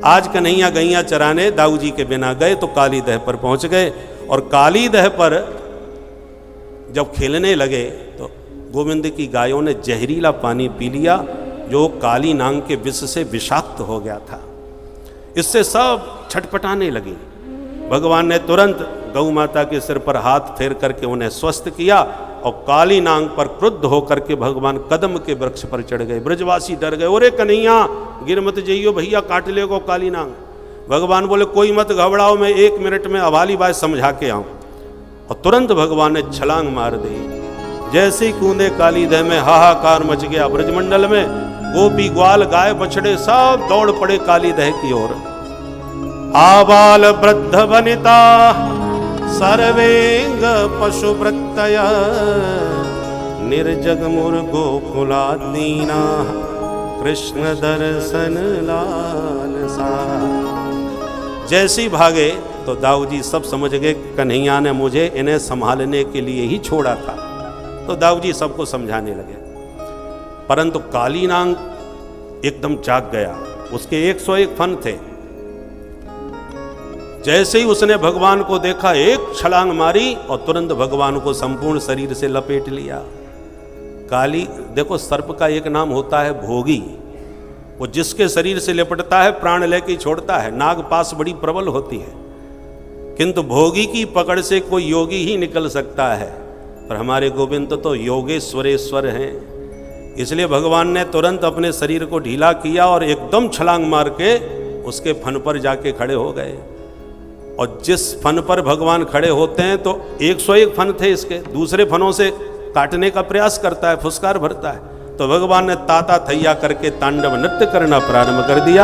आज कन्हैया गैया चराने दाऊ जी के बिना गए तो काली दह पर पहुंच गए, और काली दह पर जब खेलने लगे तो गोविंद की गायों ने जहरीला पानी पी लिया जो काली नांग के विष से विषाक्त हो गया था। इससे सब छटपटाने लगी। भगवान ने तुरंत गौ माता के सिर पर हाथ फेर करके उन्हें स्वस्थ किया, और काली नांग पर क्रुद्ध होकर के भगवान कदम के वृक्ष पर चढ़ गए। ब्रजवासी डर गए, ओरे कन्हैया गिर मत जाइयो भैया, काट लेगो काली नांग। भगवान बोले कोई मत घबराओ, मैं 1 मिनट में अवाली बात समझा के आऊं। और तुरंत भगवान ने छलांग मार दी। जैसे ही कूदे काली दह में हाहाकार मच गया ब्रजमंडल में। गोपी ग्वाल गाय बछड़े सब दौड़ पड़े काली दह की ओर। आबाल वृद्ध वनिता सर्वेंग पशु वृत्तय निर्जग मुर्गो कुलादीना कृष्ण दर्शन लालसा। जैसे ही भागे तो दाऊ जी सब समझ गए कन्हैया ने मुझे इन्हें संभालने के लिए ही छोड़ा था। तो दाऊ जी सबको समझाने लगे, परंतु काली नांग एकदम जाग गया। उसके 101 फन थे। जैसे ही उसने भगवान को देखा, एक छलांग मारी और तुरंत भगवान को संपूर्ण शरीर से लपेट लिया। काली, देखो सर्प का एक नाम होता है भोगी, वो जिसके शरीर से लिपटता है प्राण लेके छोड़ता है। नाग पास बड़ी प्रबल होती है, किंतु भोगी की पकड़ से कोई योगी ही निकल सकता है। पर हमारे गोविंद तो योगेश्वरेश्वर हैं, इसलिए भगवान ने तुरंत अपने शरीर को ढीला किया और एकदम छलांग मार के उसके फन पर जाके खड़े हो गए। और जिस फन पर भगवान खड़े होते हैं तो 101 फन थे इसके, दूसरे फनों से काटने का प्रयास करता है, फुसकार भरता है। तो भगवान ने ताता थैया करके तांडव नृत्य करना प्रारंभ कर दिया।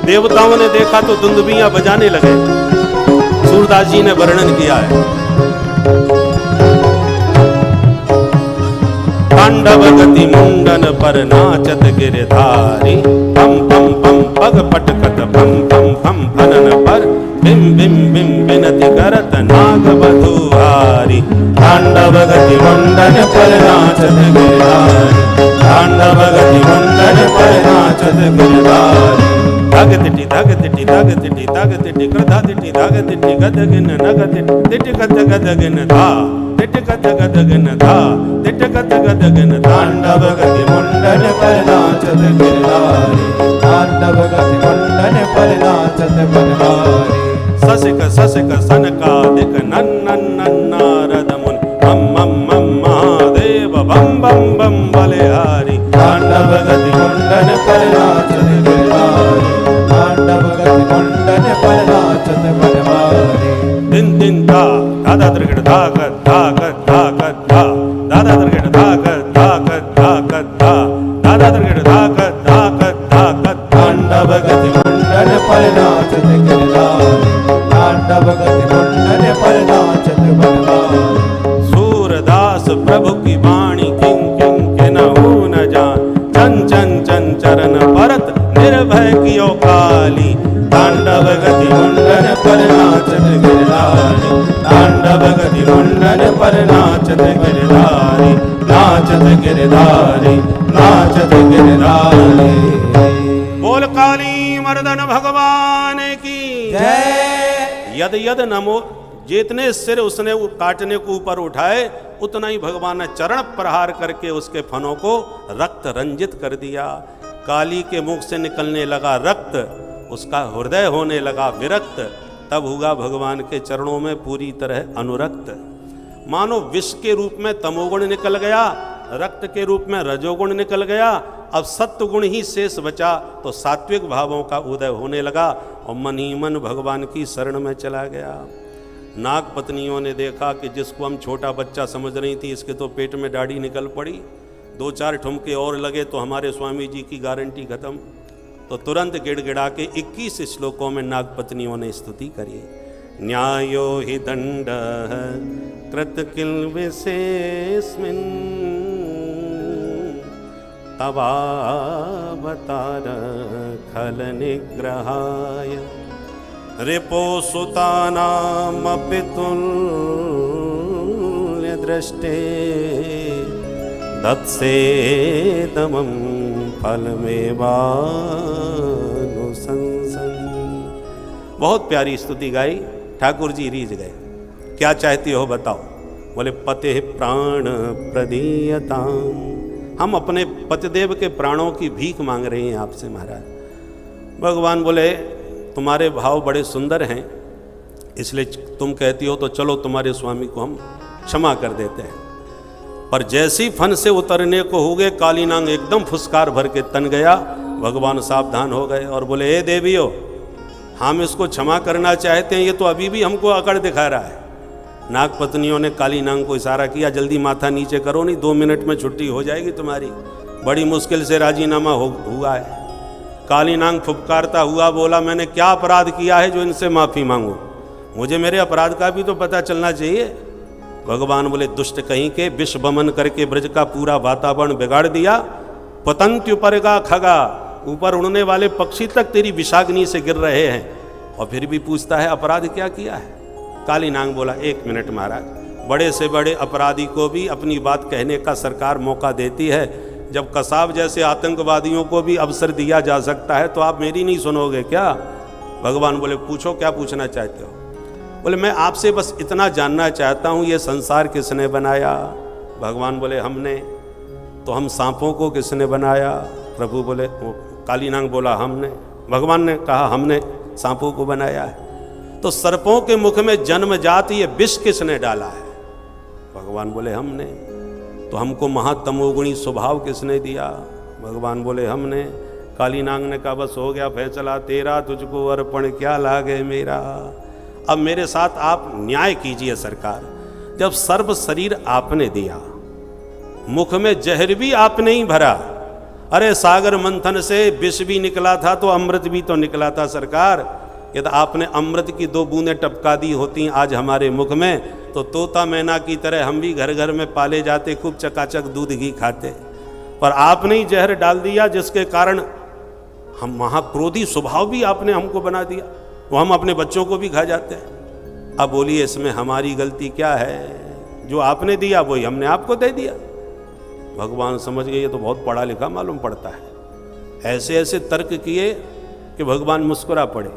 देवताओं ने देखा तो दुंदुभियां बजाने लगे। सूरदास जी ने वर्णन किया है, तांडव गति मुंडन पर नाचत गिरधारी, पम पम पम पग पटकत पम पम पम फनन पर बिम बिम बिम बिनति करत नाग बधुहारी। तांडव गति मुंडन पर नाचत गिरधारी, तांडव गति मुंडन पर नाचत गिरधारी। धग तिटी धग तिटी धग तिटी धग तिटी कृधा तिटी धग तिटी गदगिन नग तिटी गद गदगिन धा तिटी गद गदगिन धा तिटी गद गदगिन। तांडव गति मुंडन पर नाचत गिरधारी, तांडव गति मुंडन पर नाचत बनहारी। ससिक ससिक सनकादिक नन्नन नारद मुन मम मम मम महादेव बम बम बम बलिहारी। तांडव गति मुंडन पर नाचत गिरधारी, तांडव गति मुंडन पर नाचत बनहारी। दिन दिन धा दादा द्रगड़ धा गद धा गद धा गद धा दादा द्रगड़ धा गद धा गद धा गद धा दादा द्रगड़ धा गद धा गद धा गद। तांडव गति मुंडन पर नाचत गिरधारी, तांडव गति मुंडन पर नाचत बनहारी। सूरदास प्रभु की वाणी किं किं किन्हु न जान, चन चन चन चरण परत निर्भय कियो काली। तांडव गति मुंडन पर नाचत गिरधारी, तांडव गति मुंडन पर नाचत गिरधारी, नाचत गिरधारी, नाचत गिरधारी। बोल काली मर्दन भगवान की जय। यद यद नमो, जितने सिर उसने काटने को ऊपर उठाए उतना ही भगवान ने चरण प्रहार करके उसके फनों को रक्त रंजित कर दिया। काली के मुख से निकलने लगा रक्त, उसका हृदय होने लगा विरक्त। तब हुआ भगवान के चरणों में पूरी तरह अनुरक्त। मानो विष के रूप में तमोगुण निकल गया, रक्त के रूप में रजोगुण निकल गया। अब सत्वगुण ही शेष बचा तो सात्विक भावों का उदय होने लगा और मन ही मन भगवान की शरण में चला गया। नाग पत्नियों ने देखा कि जिसको हम छोटा बच्चा समझ रही थी इसके तो पेट में दाढ़ी निकल पड़ी, 2-4 ठुमके और लगे तो हमारे स्वामी जी की गारंटी खत्म। तो तुरंत गिड़गिड़ा के 21 श्लोकों में नाग पत्नियों ने स्तुति करी। न्यायो हि दंड कृत किल विशेषमिन् तवावतार खल निग्रहाय रिपो सुतानामपि तुल्य दृष्टे दत्सेदमं फलमेवानुशंसन्। बहुत प्यारी स्तुति गाई। ठाकुर जी रीझ गए, क्या चाहती हो बताओ? बोले पते प्राण प्रदीयताम, हम अपने पतिदेव के प्राणों की भीख मांग रहे हैं आपसे महाराज। भगवान बोले तुम्हारे भाव बड़े सुंदर हैं, इसलिए तुम कहती हो तो चलो तुम्हारे स्वामी को हम क्षमा कर देते हैं। पर जैसी फन से उतरने को हो गए, काली नांग एकदम फुसकार भर के तन गया। भगवान सावधान हो गए और बोले ए देवियों, हम इसको क्षमा करना चाहते हैं, ये तो अभी भी हमको अकड़ दिखा रहा है। नाग पत्नियों ने काली नांग को इशारा किया, जल्दी माथा नीचे करो, नहीं 2 मिनट में छुट्टी हो जाएगी तुम्हारी। बड़ी मुश्किल से राजीनामा हुआ है। काली नांग फुफकारता हुआ बोला, मैंने क्या अपराध किया है जो इनसे माफ़ी मांगूं? मुझे मेरे अपराध का भी तो पता चलना चाहिए। भगवान बोले दुष्ट कहीं के, विष बमन करके ब्रज का पूरा वातावरण बिगाड़ दिया। पतंग ऊपर का खगा, ऊपर उड़ने वाले पक्षी तक तेरी विषाग्नि से गिर रहे हैं, और फिर भी पूछता है अपराध क्या किया है? काली नांग बोला 1 मिनट महाराज, बड़े से बड़े अपराधी को भी अपनी बात कहने का सरकार मौका देती है। जब कसाब जैसे आतंकवादियों को भी अवसर दिया जा सकता है तो आप मेरी नहीं सुनोगे क्या? भगवान बोले पूछो, क्या पूछना चाहते हो? बोले मैं आपसे बस इतना जानना चाहता हूँ, ये संसार किसने बनाया? भगवान बोले हमने। तो हम सांपों को किसने बनाया? प्रभु बोले, काली नांग बोला हमने। भगवान ने कहा हमने सांपों को बनाया है। तो सर्पों के मुख में जन्मजात ये विष किसने डाला है? भगवान बोले हमने। तो हमको महातमोगुणी स्वभाव किसने दिया? भगवान बोले हमने। काली नांग ने कहा बस हो गया फैसला तेरा, तुझको अर्पण क्या लागे मेरा। अब मेरे साथ आप न्याय कीजिए सरकार। जब सर्व शरीर आपने दिया, मुख में जहर भी आपने ही भरा, अरे सागर मंथन से विष भी निकला था तो अमृत भी तो निकला था सरकार। यदि आपने अमृत की 2 बूंदें टपका दी होती आज हमारे मुख में, तो तोता मैना की तरह हम भी घर घर में पाले जाते, खूब चकाचक दूध घी खाते। पर आपने ही जहर डाल दिया, जिसके कारण हम महाक्रोधी स्वभाव भी आपने हमको बना दिया, वो हम अपने बच्चों को भी खा जाते हैं। अब बोलिए इसमें हमारी गलती क्या है? जो आपने दिया वही हमने आपको दे दिया। भगवान समझ गए ये तो बहुत पढ़ा लिखा मालूम पड़ता है। ऐसे ऐसे तर्क किए कि भगवान मुस्कुरा पड़े।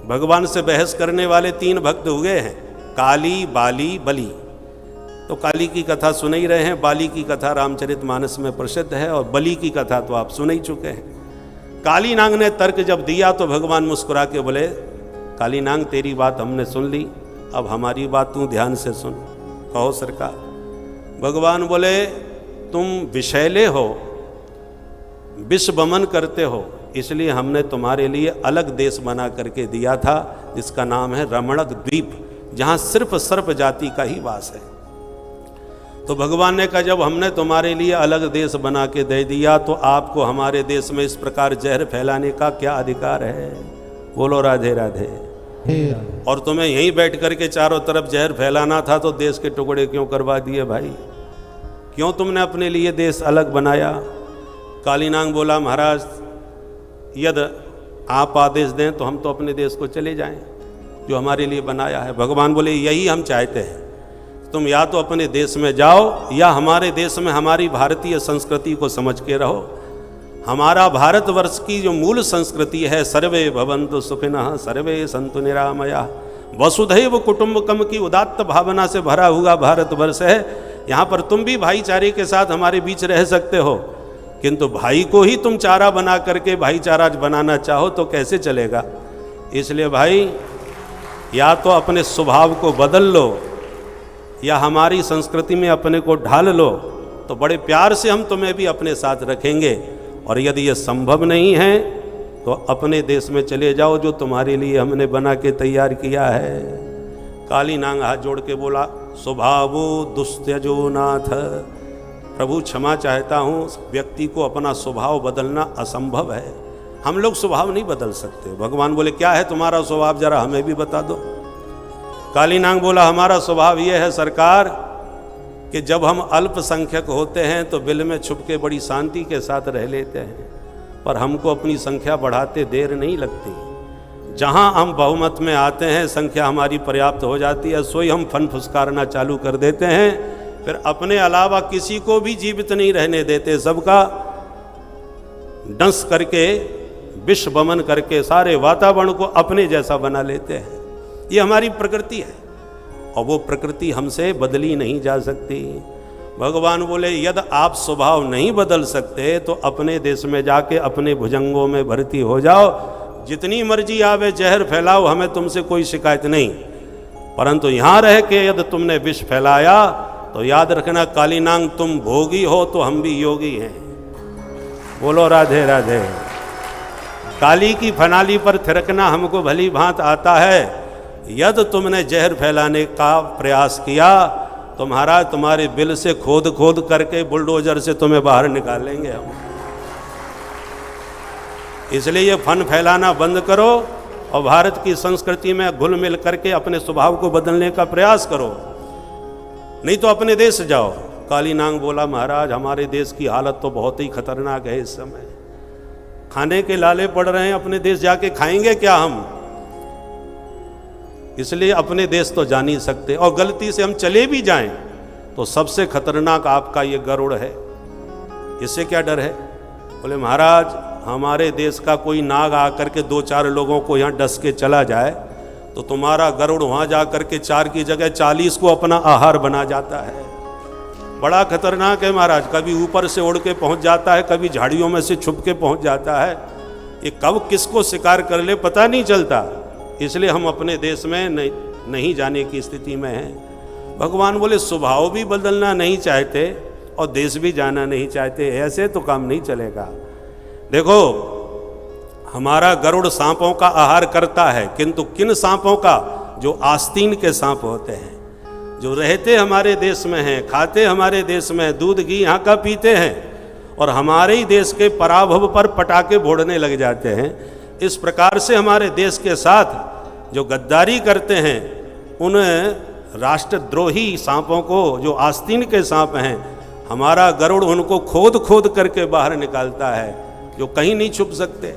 भगवान से बहस करने वाले 3 भक्त हुए हैं, काली, बाली, बली। तो काली की कथा सुन ही रहे हैं, बाली की कथा रामचरितमानस में प्रसिद्ध है, और बली की कथा तो आप सुन ही चुके हैं। काली नांग ने तर्क जब दिया तो भगवान मुस्कुरा के बोले, काली नांग तेरी बात हमने सुन ली, अब हमारी बात तू ध्यान से सुन। कहो सरकार। भगवान बोले तुम विषैले हो, विष बमन करते हो, इसलिए हमने तुम्हारे लिए अलग देश बना करके दिया था, जिसका नाम है रमणक द्वीप, जहाँ सिर्फ सर्प जाति का ही वास है। तो भगवान ने कहा जब हमने तुम्हारे लिए अलग देश बना के दे दिया तो आपको हमारे देश में इस प्रकार जहर फैलाने का क्या अधिकार है? बोलो राधे राधे। और तुम्हें यहीं बैठ करके चारों तरफ जहर फैलाना था तो देश के टुकड़े क्यों करवा दिए भाई? क्यों तुमने अपने लिए देश अलग बनाया? काली नांग बोला महाराज यदि आप आदेश दें तो हम तो अपने देश को चले जाएं जो हमारे लिए बनाया है। भगवान बोले यही हम चाहते हैं, तुम या तो अपने देश में जाओ या हमारे देश में हमारी भारतीय संस्कृति को समझ के रहो। हमारा भारतवर्ष की जो मूल संस्कृति है, सर्वे भवन्तु सुखिनः सर्वे सन्तु निरामया, वसुधैव कुटुम्बकम की उदात्त भावना से भरा हुआ भारतवर्ष है। यहाँ पर तुम भी भाईचारे के साथ हमारे बीच रह सकते हो, किंतु भाई को ही तुम चारा बना करके भाईचारा बनाना चाहो तो कैसे चलेगा? इसलिए भाई या तो अपने स्वभाव को बदल लो या हमारी संस्कृति में अपने को ढाल लो, तो बड़े प्यार से हम तुम्हें भी अपने साथ रखेंगे। और यदि ये संभव नहीं है तो अपने देश में चले जाओ जो तुम्हारे लिए हमने बना के तैयार किया है। काली नांग हाथ जोड़ के बोला स्वभावो दुस्त्यजो नाथ, प्रभु क्षमा चाहता हूँ, व्यक्ति को अपना स्वभाव बदलना असंभव है, हम लोग स्वभाव नहीं बदल सकते। भगवान बोले क्या है तुम्हारा स्वभाव, जरा हमें भी बता दो। काली नांग बोला हमारा स्वभाव यह है सरकार कि जब हम अल्पसंख्यक होते हैं तो बिल में छुप के बड़ी शांति के साथ रह लेते हैं, पर हमको अपनी संख्या बढ़ाते देर नहीं लगती। जहाँ हम बहुमत में आते हैं, संख्या हमारी पर्याप्त हो जाती है, सोई हम फन फुसकारना चालू कर देते हैं, फिर अपने अलावा किसी को भी जीवित नहीं रहने देते, सबका डंस करके विष वमन करके सारे वातावरण को अपने जैसा बना लेते हैं। ये हमारी प्रकृति है और वो प्रकृति हमसे बदली नहीं जा सकती। भगवान बोले यदि आप स्वभाव नहीं बदल सकते तो अपने देश में जाके अपने भुजंगों में भर्ती हो जाओ, जितनी मर्जी आवे जहर फैलाओ, हमें तुमसे कोई शिकायत नहीं। परंतु यहाँ रह के यदि तुमने विष फैलाया तो याद रखना कालीनांग तुम भोगी हो तो हम भी योगी हैं। बोलो राधे राधे। काली की फनाली पर थिरकना हमको भली भांत आता है। यदि तुमने जहर फैलाने का प्रयास किया तो महाराज तुम्हारे बिल से खोद खोद करके बुलडोजर से तुम्हें बाहर निकालेंगे हम। इसलिए ये फन फैलाना बंद करो और भारत की संस्कृति में घुल मिल करके अपने स्वभाव को बदलने का प्रयास करो, नहीं तो अपने देश जाओ। कालीनांग बोला महाराज हमारे देश की हालत तो बहुत ही खतरनाक है इस समय, खाने के लाले पड़ रहे हैं, अपने देश जाके खाएंगे क्या हम? इसलिए अपने देश तो जा नहीं सकते, और गलती से हम चले भी जाएं तो सबसे खतरनाक आपका ये गरुड़ है। इससे क्या डर है? बोले महाराज हमारे देश का कोई नाग आकर के 2-4 लोगों को यहाँ डस के चला जाए तो तुम्हारा गरुड़ वहाँ जा कर के 4 की जगह 40 को अपना आहार बना जाता है। बड़ा खतरनाक है महाराज, कभी ऊपर से उड़ के पहुँच जाता है, कभी झाड़ियों में से छुप के पहुँच जाता है। ये कब किसको शिकार कर ले पता नहीं चलता। इसलिए हम अपने देश में नहीं जाने की स्थिति में हैं। भगवान बोले स्वभाव भी बदलना नहीं चाहते और देश भी जाना नहीं चाहते, ऐसे तो काम नहीं चलेगा। देखो हमारा गरुड़ सांपों का आहार करता है, किंतु किन सांपों का? जो आस्तीन के सांप होते हैं, जो रहते हमारे देश में हैं, खाते हमारे देश में, दूध घी यहाँ का पीते हैं और हमारे ही देश के पराभव पर पटाखे फोड़ने लग जाते हैं। इस प्रकार से हमारे देश के साथ जो गद्दारी करते हैं उन राष्ट्रद्रोही सांपों को, जो आस्तीन के सांप हैं, हमारा गरुड़ उनको खोद खोद करके बाहर निकालता है, जो कहीं नहीं छुप सकते।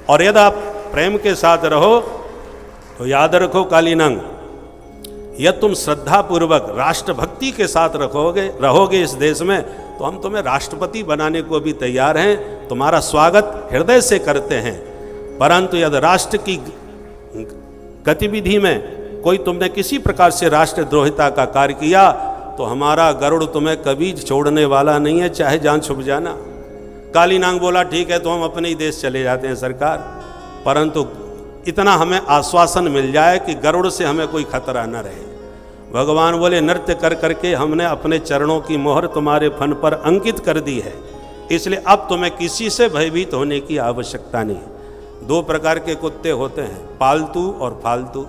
और यदि आप प्रेम के साथ रहो तो याद रखो कालीनांग, यदि तुम श्रद्धापूर्वक राष्ट्रभक्ति के साथ रहोगे इस देश में तो हम तुम्हें राष्ट्रपति बनाने को भी तैयार हैं, तुम्हारा स्वागत हृदय से करते हैं। परंतु यदि राष्ट्र की गतिविधि में कोई तुमने किसी प्रकार से राष्ट्रद्रोहिता का कार्य किया तो हमारा गरुड़ तुम्हें कभी छोड़ने वाला नहीं है, चाहे जान छुप जाना। कालीनांग बोला ठीक है तो हम अपने ही देश चले जाते हैं सरकार, परंतु इतना हमें आश्वासन मिल जाए कि गरुड़ से हमें कोई खतरा न रहे। भगवान बोले नृत्य कर करके हमने अपने चरणों की मोहर तुम्हारे फन पर अंकित कर दी है, इसलिए अब तुम्हें किसी से भयभीत होने की आवश्यकता नहीं। 2 प्रकार के कुत्ते होते हैं, पालतू और फालतू।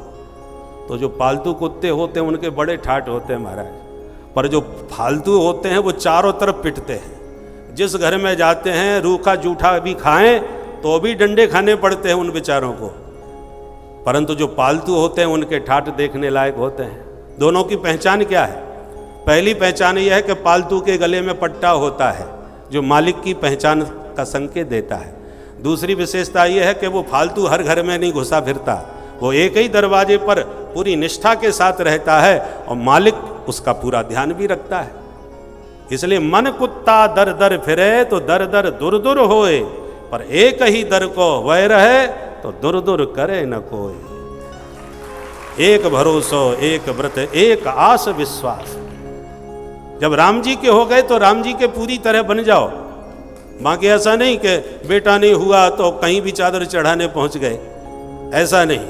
तो जो पालतू कुत्ते होते हैं उनके बड़े ठाठ होते हैं महाराज, पर जो फालतू होते हैं वो चारों तरफ पिटते हैं। जिस घर में जाते हैं रूखा जूठा भी खाएं तो भी डंडे खाने पड़ते हैं उन बेचारों को, परंतु जो पालतू होते हैं उनके ठाठ देखने लायक होते हैं। दोनों की पहचान क्या है? पहली पहचान यह है कि पालतू के गले में पट्टा होता है जो मालिक की पहचान का संकेत देता है। दूसरी विशेषता यह है कि वो फालतू हर घर में नहीं घुसा फिरता, वो एक ही दरवाजे पर पूरी निष्ठा के साथ रहता है और मालिक उसका पूरा ध्यान भी रखता है। इसलिए मन कुत्ता दर दर फिरे तो दर दर दुर दुर होए, पर एक ही दर को वह रहे तो दुर दुर करे न कोई। एक भरोसो एक व्रत एक आस विश्वास। जब राम जी के हो गए तो राम जी के पूरी तरह बन जाओ। बाकी ऐसा नहीं कि बेटा नहीं हुआ तो कहीं भी चादर चढ़ाने पहुंच गए, ऐसा नहीं।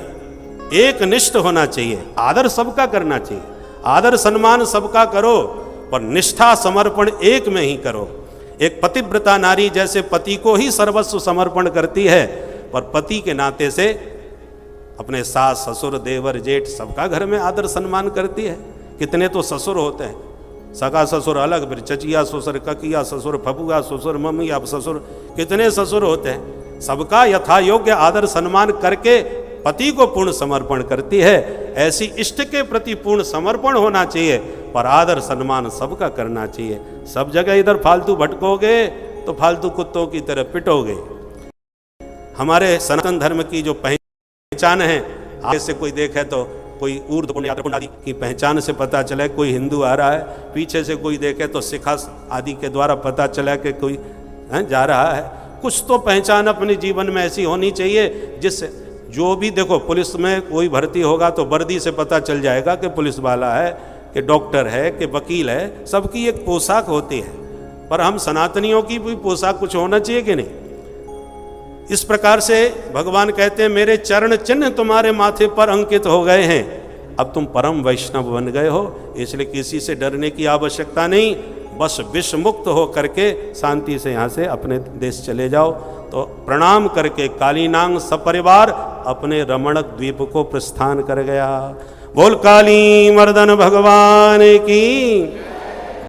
एक निष्ठ होना चाहिए, आदर सबका करना चाहिए, आदर सम्मान सबका करो, पर निष्ठा समर्पण एक में ही करो। एक पतिव्रता नारी जैसे पति को ही सर्वस्व समर्पण करती है, पर पति के नाते से अपने सास ससुर देवर जेठ सबका घर में आदर सम्मान करती है। कितने तो ससुर होते हैं, सगा ससुर अलग, फिर चचिया ससुर, ककिया ससुर, फपुआ ससुर, मम्मी अब ससुर, कितने ससुर होते हैं। सबका यथा योग्य आदर सम्मान करके पति को पूर्ण समर्पण करती है। ऐसी इष्ट के प्रति पूर्ण समर्पण होना चाहिए, पर आदर सम्मान सबका करना चाहिए। सब जगह इधर फालतू भटकोगे तो फालतू कुत्तों की तरह पिटोगे। हमारे सनातन धर्म की जो पहचान है, आगे से कोई देखे तो कोई ऊर्ध्व पुण्य आदि की पहचान से पता चले कोई हिंदू आ रहा है, पीछे से कोई देखे तो सिखा आदि के द्वारा पता चला कि कोई जा रहा है। कुछ तो पहचान अपने जीवन में ऐसी होनी चाहिए जिससे जो भी, देखो पुलिस में कोई भर्ती होगा तो वर्दी से पता चल जाएगा कि पुलिस वाला है, कि डॉक्टर है, कि वकील है, सबकी एक पोशाक होती है। पर हम सनातनियों की भी पोशाक कुछ होना चाहिए कि नहीं। इस प्रकार से भगवान कहते हैं मेरे चरण चिन्ह तुम्हारे माथे पर अंकित हो गए हैं, अब तुम परम वैष्णव बन गए हो, इसलिए किसी से डरने की आवश्यकता नहीं, बस विष मुक्त हो करके शांति से यहाँ से अपने देश चले जाओ। तो प्रणाम करके कालीनांग सपरिवार अपने रमणक द्वीप को प्रस्थान कर गया। बोल काली मर्दन भगवान की।